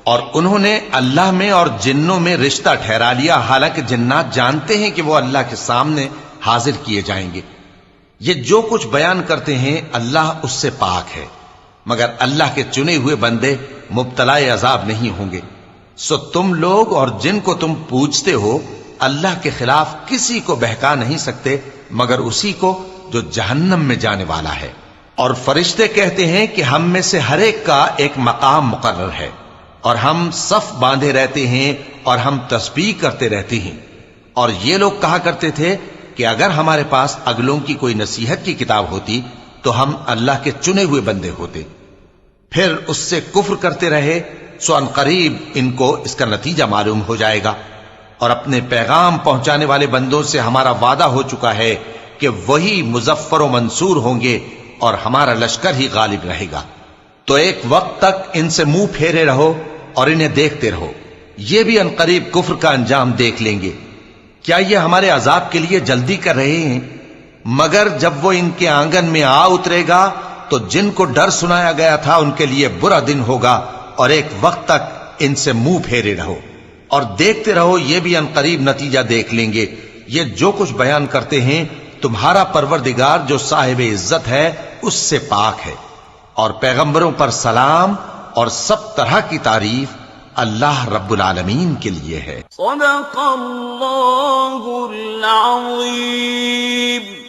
اور انہوں نے اللہ میں اور جنوں میں رشتہ ٹھہرا لیا، حالانکہ جنات جانتے ہیں کہ وہ اللہ کے سامنے حاضر کیے جائیں گے۔ یہ جو کچھ بیان کرتے ہیں اللہ اس سے پاک ہے، مگر اللہ کے چنے ہوئے بندے مبتلا عذاب نہیں ہوں گے۔ سو تم لوگ اور جن کو تم پوجتے ہو اللہ کے خلاف کسی کو بہکا نہیں سکتے مگر اسی کو جو جہنم میں جانے والا ہے۔ اور فرشتے کہتے ہیں کہ ہم میں سے ہر ایک کا ایک مقام مقرر ہے، اور ہم صف باندھے رہتے ہیں اور ہم تسبیح کرتے رہتے ہیں۔ اور یہ لوگ کہا کرتے تھے کہ اگر ہمارے پاس اگلوں کی کوئی نصیحت کی کتاب ہوتی تو ہم اللہ کے چنے ہوئے بندے ہوتے۔ پھر اس سے کفر کرتے رہے، سو ان قریب ان کو اس کا نتیجہ معلوم ہو جائے گا۔ اور اپنے پیغام پہنچانے والے بندوں سے ہمارا وعدہ ہو چکا ہے کہ وہی مظفر و منصور ہوں گے اور ہمارا لشکر ہی غالب رہے گا۔ تو ایک وقت تک ان سے منہ پھیرے رہو اور انہیں دیکھتے رہو، یہ بھی عنقریب کفر کا انجام دیکھ لیں گے۔ کیا یہ ہمارے عذاب کے لیے جلدی کر رہے ہیں؟ مگر جب وہ ان کے آنگن میں آ اترے گا تو جن کو ڈر سنایا گیا تھا ان کے لیے برا دن ہوگا، اور ایک وقت تک ان سے منہ پھیرے رہو اور دیکھتے رہو، یہ بھی عنقریب نتیجہ دیکھ لیں گے۔ یہ جو کچھ بیان کرتے ہیں تمہارا پروردگار جو صاحب عزت ہے اس سے پاک ہے۔ اور پیغمبروں پر سلام اور سب طرح کی تعریف اللہ رب العالمین کے لیے ہے۔ صدق اللہ العظیم۔